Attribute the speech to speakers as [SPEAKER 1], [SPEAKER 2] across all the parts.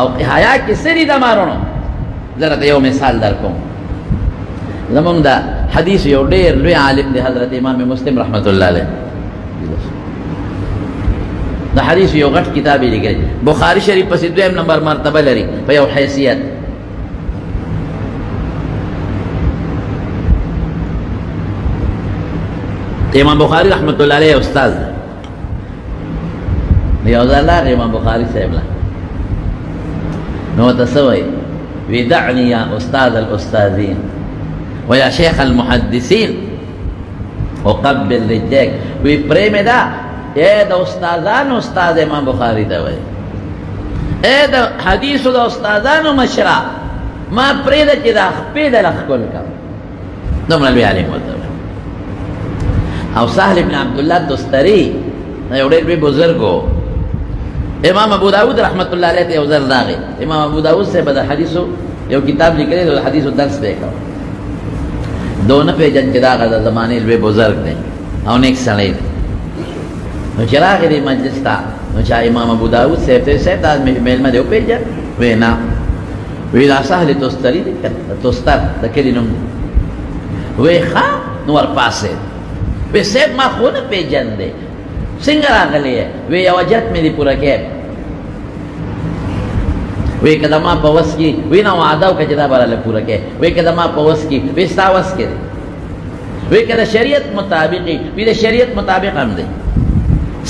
[SPEAKER 1] او حیا کې سری د مارونو زره یو مثال درکوم زمونږ د حدیث یو ډېر لوی عالم دی حضرت امام مسلم رحمت الله علیه د حدیث یو غټ کتاب یې لیکلی بخاری شریف پسې دویم نمبر مرتبه لري په یو حیثیت امام بخاری رحمت الله علیه استاد دی یو ځل راغی امام بخاری صاحب له نو ورته څه وایي وی دعني یا استاد الاستاذین ویا شیخ المحدثین اقبل رجلیک وی پرېمې ده اے د استادانو استاد امام بخاری ته وایي اے د حدیثو د استادانو مشره ما پرېږده چې دا خپې دله ښکل کړم دومره لوی عالم ورته وایي او سهل ابن عبدالله دستری یو ډېر لوی بزرګ و امام ابو داود رحمت الله علیه ته یو ځل راغی امام ابو داود صاحب د حدیثو یو کتاب لیکلی د حدیثو درس به یې کوه دونه پېژن چې دا هغه د زمانې لوی بزرګ دی او نیک سړی دی نو چې راغی دې مجلس ته نو چې امام ابو داود صاحب ته صاحب دا میلمه دی وپېژن وی نه وی دا سهل تستري دی تستر د کلي نوم وی ښه نو ورپاسېد وی صاحب ما خو نه پېژندې څنګه راغلی یې وی یو حاجت مې دې پوره کړی وی که د ما په وس کې وی نه وعده وکړه چې دا به راله پوره کړې وی که د ما په وس کې وی ستا وس کې دی وی که د شریعت مطابق وی د شریعت مطابق هم دی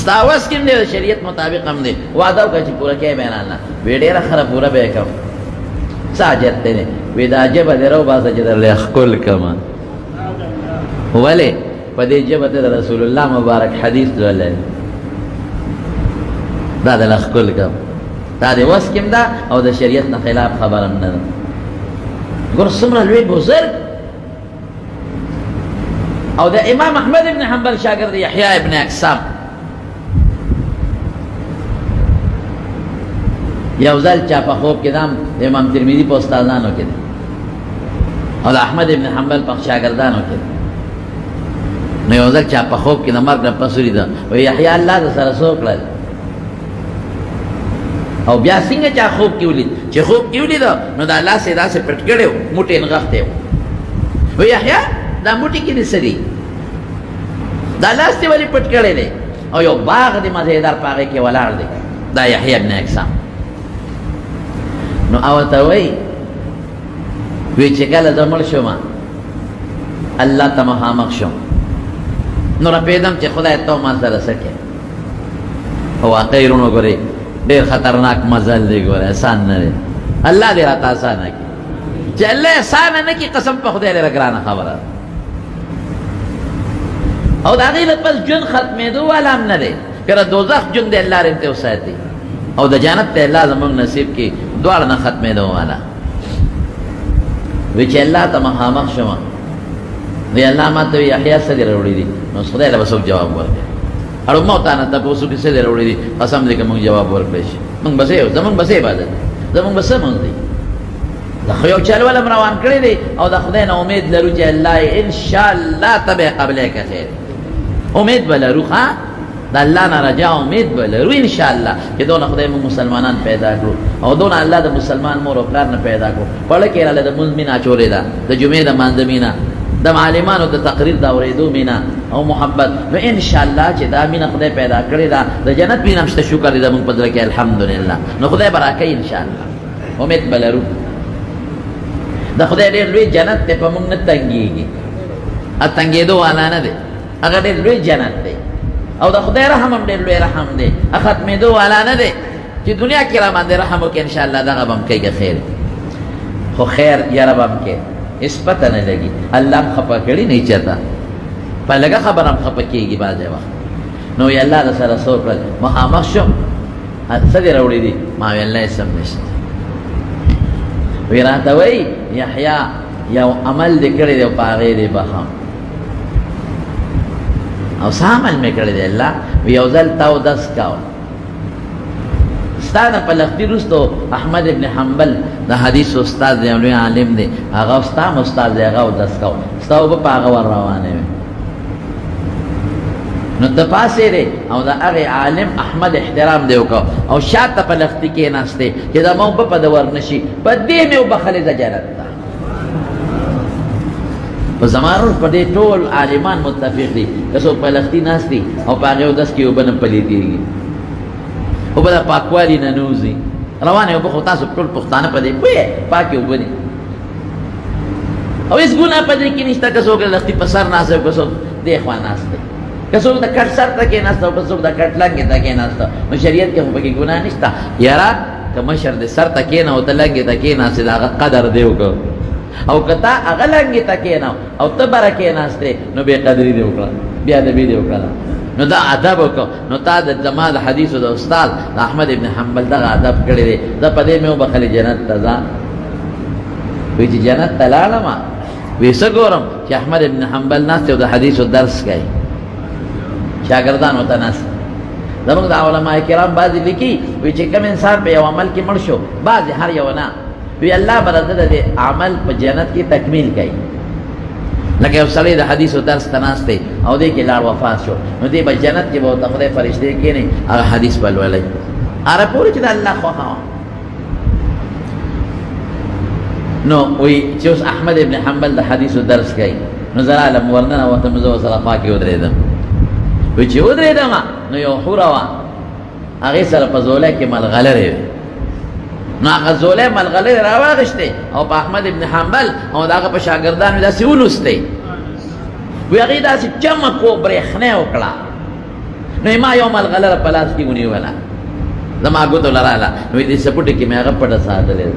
[SPEAKER 1] ستا وس کې هم دی د شریعت مطابق هم دی وعده وکړه چې پوره کړې به نه الله وی ډېره ښه پوره به یې کوم څه حاجت دی وی دا ژبه دې راوباسه چې درله ښکل کړمه ولې په دې ژبه ته د رسول الله مبارک حدیث لوللی دا درله ښکل کړم دا د وس کې ده او د شریعت نه خلاف خبره هم نه ده ګور څومره لوی بزرګ او د امام احمد ابن حنبل شاګرد یحیی ابن اقسام یو ځل چا په خوب کې دام د امام ترمذي په استادانو کې دی او د احمد ابن حنبل په شاګردانو کې دی نو یو ځل چا په خوب کې د مرګ نه پس ولیده وایي یحیی الله د سره څه وکړل او بیا څنګه چا خوب کې ولید چې خوب کې ولید نو د الله سي داسې پټ کړی و موټی نغښتی و وایي یحیی دا موټی کې دې څه دي دا لاس دې ولې پټ کړی دی او یو باغ دې مزېدار په هغې کې ولاړ دی دا یحیی ابن اقسام نو ورته وایي وی چې کله زه مړ شوم الله ته مخامخ شوم نو رپېدم چې خدای ته ما سره څه کوې او واقعي وروڼو ګورئ ډېر خطرناک مزل دی ګوره احسان نه دی الله دې راته اسانه کړي چې الله احسانه نه کړي قسم په خدای ډېره ګرانه خبره او د هغې نه پس ژوند ختمېدو والا هم نه دی که د دوزخ ژوند دی الله رنته وساتي او د جنت ته الله زموږ نصیب کړي دواړه نه ختمېدو والا وی چې الله ته مخامخ شوم وی الله ما ته یحیی څه دې راوړي دي نو خدای له به څوک جواب ورکړي اړو ما تا نه تاسو کې څه دې راوړي دي قسم دې که موږ جواب ورکړی شي موږ بس یو زموږ بس عبادت زموږ بس مونږ دی دا خو یو چل ولم روان کړی دی او د خدای نه امید لرو چې الله ان شاء الله تبه قبله که خیر امید به لرو ښه د الله نه رجا امید به لرو ان شاء الله چې دونه خدای موږ مسلمانان پیدا کړو او دونه الله د مسلمان مور او پلار نه پیدا کړو پړه کې راله د مونځ مینا چولې ده د جمعې د مانځه مینا د معلمانو د تقریر د اورېدو مینا او محبت نو ان شاء الله چې دا مینا خدای پیدا کړې ده د جنت مینا شته شکر دې موږ په زړه کې الحمدلله نو خدای برکه ان شاء الله امید به لرو د خدای ډېر لوی جنت ته په موږ نه تنګېږي ا تنګېدو والا نه دی هغه ډېر لوی جنت دی او د خدای رحم هم ډېر لوی رحم دی ا ختمېدو والا نه دی چې دنیا کې را باندې رحم وکړي ان شاء الله دغه به هم کوي خیر خو خیر یاره به هم کوي اس پته نه لګي الله خپه کړي نه چاته په لګه خبر هم خپه کېږي بعضې وخت نو وی الله د سره څه وکړل مخامخ شم څه دې راوړي دي ما وی الله یې سم نشته وی راته وایي یحیی یو عمل دې کړی دی او په هغې دې بخم او څه عمل مې کړی دی الله وی یو ځل تا اودس کوه ستا نه په لختي وروستو احمد ابن حنبل د حدیث استاد دی لوی عالم دی هغه ستا هم استاد دی هغه اودس کوه ستا اوبه په هغه ور روانې وې نو تپاسې دی او د هغې عالم احمد احترام دی وکړه او شاته په لښتي کېناستې چې زما اوبه په ده ورنشي په دې مې وبخلې د جنت ته په زما ورور په دې ټول عالمان متفق دي که څوک په لښتي ناست دي او په هغې اودس کې اوبه نه پلیتېږي اوبه د پاکوالي نه نه وځي روانې اوبه خو تاسو ټول پښتانه په دې پوهې پاکې اوبه دي او هېڅ ګناه په دې کې نشته که څوک لښتي په سر ناست او که څوک دې خوا ناست دی که څوک د کټ سر ته کېناسته او که څوک د کټ لنګې ته کېناسته نو شریعت کې خو پکې ګناه نشته یاره که مشر دې سر ته کېنه او ته لنګې ته کېناستې د هغه قدر دې وکړه او که تا هغه لنګې ته کېنه او ته بره کېناستې نو بې قدري دې وکړه بې ادبي دې وکړه نو دا ادب وکړه نو تا د زما د حدیثو د استاد د احمد ابن حنبل دغه ادب کړی دی زه په دې مې وبخلې جنت ته ځه وایي چې جنت ته لاړم وی څه ګورم چې احمد ابن حنبل ناست او د حدیثو درس کوي شاګردان ورته ناست زموږ د علماء کرام بعضې لیکي وی چې کوم انسان په یو عمل کې مړ شو بعضې هر یو نه وی الله به د دې عمل په جنت کې تکمیل کوي لکه یو سړی د حدیثو درس ته ناست دی او دې کې لاړ وفات شو نو دې به جنت کې به ورته خدای فرشتې کښېني هغه حدیث به لولئ هغه پورې چې د الله خوښه وه نو وی چې اوس احمد ابن حنبل د حدیثو درس کوي نو زه رالم ورننه وتم زه ورسره خوا کې ودرېدم وی چې ودرېدم نو یو حوره وه هغې سره په زولی کې ملغلرې وې نو هغه زولی ملغلرې راواغېشتې او په احمد ابن حنبل او د هغه په شاګردانو داسې ولوستې وی هغې داسې چمک و برېښنې وکړه نو ما یو ملغلره په لاس کې ونیوله زما ګوتو له راله نو دې سپوټې کې مې هغه پټه ساتلې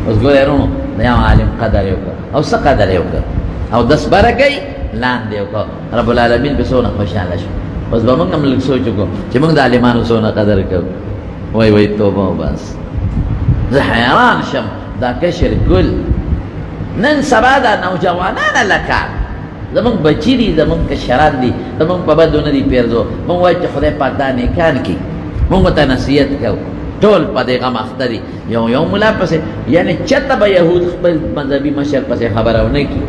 [SPEAKER 1] اوس ګورې وروڼو د یو عالم قدر یې وکړه او څه قدر یې وکړه او دس بره کوي لاندې وکړه رب العالمین پې څونه خوشحاله شو اوس به موږ هم لږ سوچ وکړو چې موږ د عالمانو څونه قدر کوو وای وای توبه وباس زه حیران شم دا کشر ګل نن سبا دا نوجوانان لکه زمونږ بچي دي زمونږ کشران دي زمونږ په بدو نه دي پیرزو مونږ وایو چې خدای پاک دا نیکان کړي مونږ ورته نصیحت کوو ټول په دې غم اخته دي یو ملا پسې یعنې چېرته به یهود خپل مذهبي مشر پسې خبره ونه کړي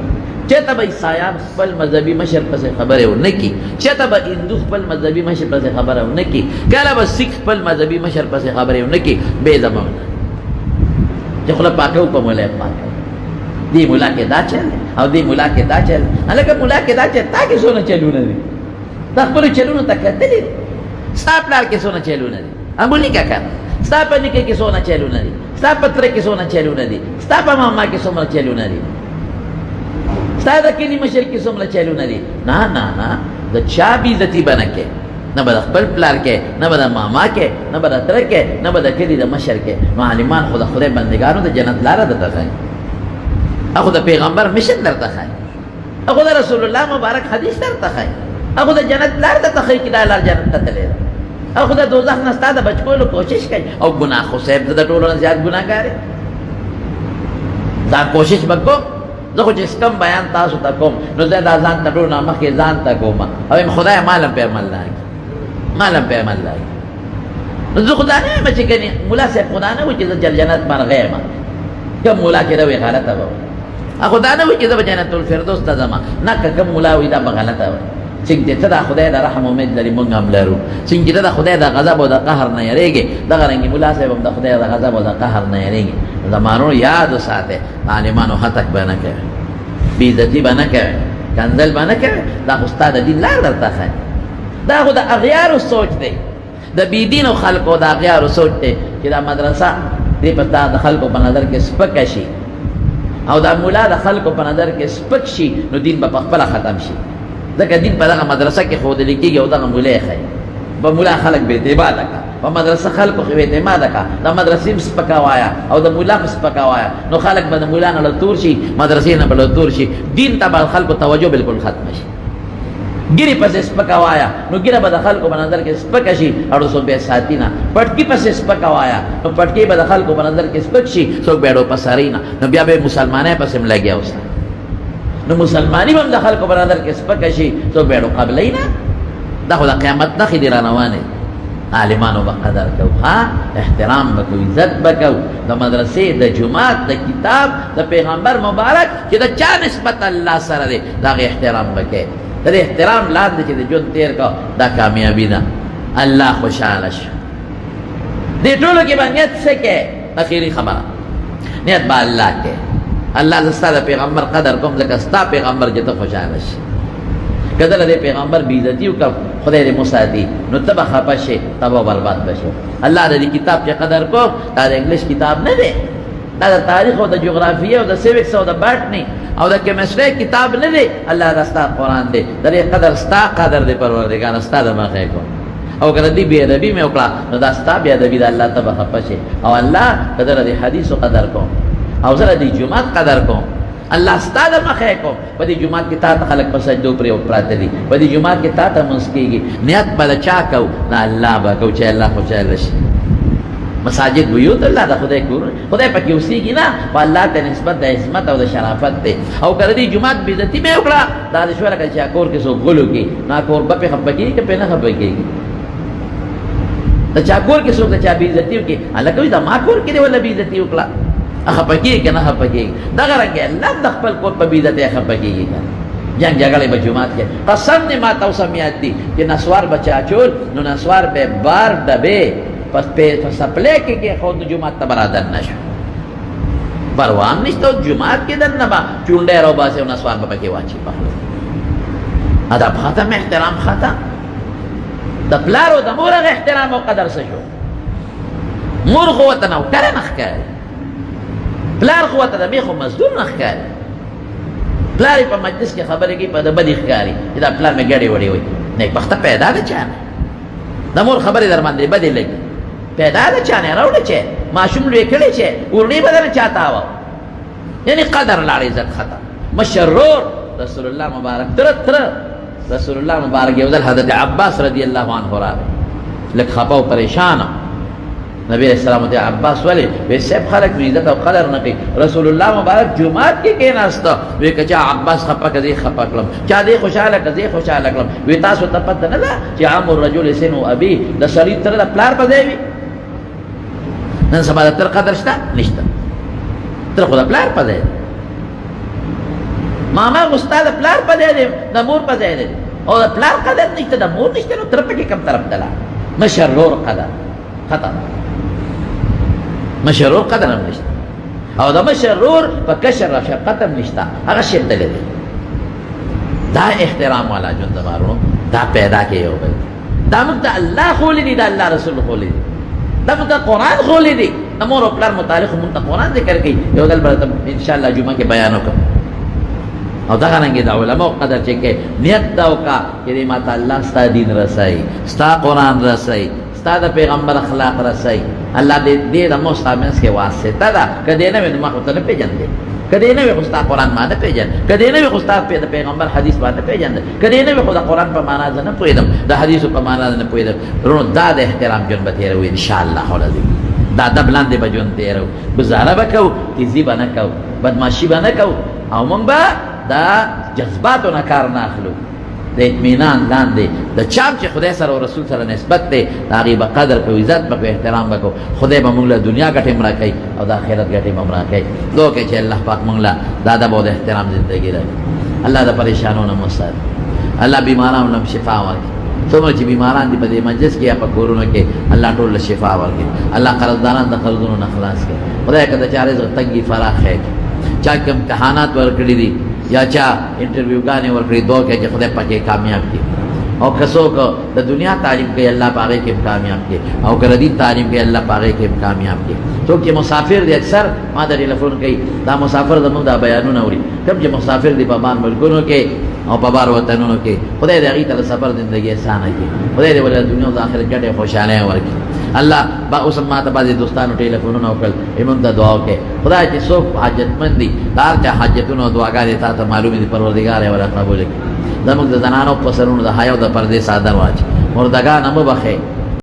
[SPEAKER 1] چېرته به عیسایان خپل مذهبي مشر پسې خبرې ونه کړي چېرته به هندو خپل مذهبي مشر پسې خبره ونه کړي کله به سیخ خپل مذهبي مشر پسې خبرې ونه کړي بې زمونه چې خوله پاکه په مولا یې پاکه دې مولا کې دا چل او دې مولا کې دا چل هلکه مولا کې دا چل تا کې څونه چلونه دي تا خپلو چلونو ته کتلي دي ستا پلار کې څونه چلونه دي امبولي کاکا ستا په نیکه کې څونه چلونه دي ستا په تره کې څونه چلونه دي ستا په ماما کې څومره چلونه دي ستا د کلي مشر کې څومره چلونه دي نه نه نه د چا بې عزتي به نه کې نه به د خپل پلار کې نه به د ماما کې نه به د تره کې نه به د کلي د مشر کې نو عالمان خو د خدای بندګانو د جنت لاره درته ښایي هغه د پیغمبر مشن درته ښایي هغه د رسول الله مبارک حدیث درته ښایي هغه د جنت لار درته ښایي چې دا لار جنت ته تللی ده هغه د دوزخ نه ستا د بچ کولو کوشش کوي او ګناه خو صاحب د ټولو نه زیات ګناهګار دی دا کوشش به کوم زه خو چې کم بیان تاسو ته کوم نو زه دا ځان ته ټول نه مخکې ځان ته کوم او خدای مالم په عمل لاګي مالم په عمل لاګي نو زه خدا نه یم چې کني مولا صاحب خدا نه و چې زه جنت مرغه یم کوم مولا کې روي غلطه به خدا نه و چې زه جنت الفردوس ته ځم نه کوم مولا وي دا به غلطه وي څنګه ته د خدای د رحم امید لري مونږ هم لرو څنګه ته د خدای د غضب او د قهر نه یریږي دغه رنګي مولا صاحب هم د خدای د غضب او د قهر نه یریږي زمانو یاد وساته عالمانو هتک به نه کوي بې عزتي به نه کوي کنځل به نه کوي دا خو ستا د دین لار درته ښایي دا خو د اغیارو سوچ دی د بې دینو خلکو د اغیارو سوچ دی چې دا مدرسه دې په تا د خلکو په نظر کې سپکه شي او دا مولا د خلکو په نظر کې سپک شي نو دین به په خپله ختم شي ځکه دین په دغه مدرسه کې ښودلی کېږي او دغه مولا یې ښایي په مولا خلک بې اعتماده کړه په مدرسه خلکو خو بې اعتماده کړه د مدرسې هم سپکه وایه او د مولا هم سپکه وایه نو خلک به د مولا نه له تور شي مدرسې نه به له تور شي دین ته به خلکو توجه بالکل ختمه شي ګیرې پسې سپکه وایه نو ګیره به د خلکو په نظر کې سپکه شي اړو څوک به یې ساتي نه پټکي پسې سپکه وایه نو پټکي به د خلکو په نظر کې سپک شي څوک به یې اړو پساري نه نو بیا به یې مسلمانۍ پسې هم لګیا اوسه نو مسلمانی به هم د خلکو په نظر کې سپکه شي څوک به یې اړو قبلوي نه دا خو د قیامت نښې دي را روانې عالمانو به قدر کوو احترام به کوو عزت به کوو د مدرسې د جومات د کتاب د پیغمبر مبارک چې د چا نسبت الله سره دی د هغې احترام به کوې د احترام لاندې چې د ژوند تیر کو دا کامیابی ده الله خوشاله شي دې ټولو کې باندې نیت څه کې اخیری خبره نیت با الله کې الله زستا د پیغمبر قدر کوم ځکه ستا پیغمبر چې ته خوشاله شي کله دې پیغمبر بی عزتی وکړ خدای دې مساعدي نو تبه خپه شي تبه برباد بشي الله دې کتاب چې قدر کو دا د انګلیش کتاب نه دی دا د تاریخ او د جغرافیه او د سیوکس او د باټنی او د کیمستري کتاب نه دی الله راستا قرآن دی دې قدر ستا قدر دې پروردگار ستا د مخه کو او کله دې بی ادبی مې وکړه نو دا ستا بی ادبی د الله تبه خپه شي او الله قدر دې حدیث قدر کو او زره دې جمعه قدر کو الله ستاد مخه کو په دې جمعه کې تا خلق په سجدو پر او پراته دي په دې جمعه کې تا ته مسکیږي نیت بل چا کو نه الله با کو چې الله خوشاله شي مساجد بیوت الله د خدای کور خدای پکې اوسېږي نه په الله ته نسبت د عظمت او د شرافت ته او کړه دې جمعه بي عزتي مې وکړه دا د شوره کې کور کې سو غلو کې نا کور په خپګي کې په نه خپګي ته چا کور کې سو ته چا بي عزتي کې الله کوي دا ما کور کې دی ولا بي عزتي وکړه خپګي کې نه خپګي دا غره الله د خپل کور په بي عزتي خپګي جنگ جګړه په جمعات کې قسم نه ما تاسو میات دي چې نسوار بچا چول نو نسوار به بار دبه پس سپلے کے خود جماعت تبرادر نشو پروان نشتا جماعت کے در نبا چونڈے رو باسے انہا سوار بپا کے واچی پہلو ادب ختم احترام ختم دا پلارو دا مورغ احترام و قدر سشو مور قوتا نو کرے نخکاری پلار قوتا دا بیخو مزدور نخکاری پلاری پا مجلس کی خبری کی پا دا بدی خکاری دا پلار میں گڑی وڑی ہوئی نیک بختا پیدا دا چانا دا مور خبری در مندری بدی لگی پیدا دا چانے روڑے چھے معشوم لوے کھڑے چھے ارنی بدن چاہتا ہوا یعنی قدر لار عزت ختم مشرور رسول اللہ مبارک تر رسول اللہ مبارک یوزل حضرت عباس رضی اللہ عنہ را رہے لکھ خباو پریشانا نبی علیہ السلام تے عباس والے وی سیب خلق میں عزت و قدر نقی رسول اللہ مبارک جماعت کے کہنا استا وی کچا عباس خپا کذی خپا کلم چا دے خوشحال کذی خوشحال کلم وی تاسو تپت ندا چا عام الرجل سنو ابی دا سرید تر دا پلار پا دے وی نن سبا دا تر قدر شتا نشتا تر خدا پلار پا دے ماما گستا دا پلار پا دے دا مور پا دے اور دا پلار قدر نشتا دا مور نشتا نو تر پکی کم طرف دلا مشرور قدر ختم مشرور قدر هم نشتا او دا مشرور پا کشر رفشا قدم نشتا اگا شب دلے دے دا احترام والا جن دمارو دا پیدا کے یو بل دا مکتا اللہ خولی دی دا اللہ رسول خولی دی دا مکتا قرآن خولی دی نمور اپلار متعلق منتا قرآن ذکر کی یو دل برتا انشاءاللہ جمعہ کے بیانوں کا او دا غننگی دا علماء قدر چکے نیت داو کا کہ دی ماتا اللہ ستا دین رسائی ستا قرآن رسائی ستا دا پیغمبر اخلاق رسائی اللہ دے دا مستامنس کے واسطہ دا کدے نوی نما خودتا نپی جن دے کدے نوی خستا قرآن مانا پی جن کدے نوی خستا پیغمبر حدیث مانا پی جن دے کدے نوی خدا قرآن پا مانا دا نپویدم دا حدیث پا مانا دا نپویدم رونو دا دا احترام جن بتیرے ہوئی انشاءاللہ حولازی دا دبلان دے با جن تیرے ہوئی گزارہ با کو تیزی با نکو بدماشی با نکو او من با دا جذباتو نکار ناخلو دا اطمینان دان دے دا چام چے خدای سر و رسول سر نسبت دے دا غیب قدر کو عزت بکو احترام بکو خدای با منگلہ دنیا گٹے مرا کئی او دا خیرت گٹے مرا کئی دو کہ چھے اللہ پاک منگلہ دا بہت احترام زندگی رہے اللہ دا پریشانوں نے مستد اللہ بیماران نے شفا ورکی سمجھ چی بیماران دی پدے مجلس کیا پا کورونو کے اللہ ٹول شفا ورکی اللہ قرضداران دا قرضونو نخلاص کے خدای کہتا چاہ رزق تنگی فراخ ہے چاہ کم امتحانات ورکڑی دی یا چاہ انٹرویو گانے ورکڑی دو کہ خدای پاکے کامیاب کی اور کسو کو دا دنیا تعلیم کے اللہ پاگے کے کامیاب کے اور کردین تعلیم کے اللہ پاگے کے کامیاب کے تو کہ مسافر دے اکثر ما دا ٹیلیفون کئی دا مسافر دا مو دا بیانون اوری کم کہ مسافر دی پابان ملکونو کے اور پبار وطنونو کے خدای دے غیت سفر زندگی احسان ہے خدای دے ولی دنیا دا آخرت گٹے خوشحالیں ورکی اللہ با اسم ماتا بازی دوستانو ٹیلیفونو کل امون دا دعاو کے خدای چی سوک حاجت مندی دار چا حاجتونو دعاگا دیتا تا معلومی دی پروردگار ہے ولا قبول کی زمک دا زنانو پسرونو دا حیاو دا پردے سادر واچ مردگان امو بخے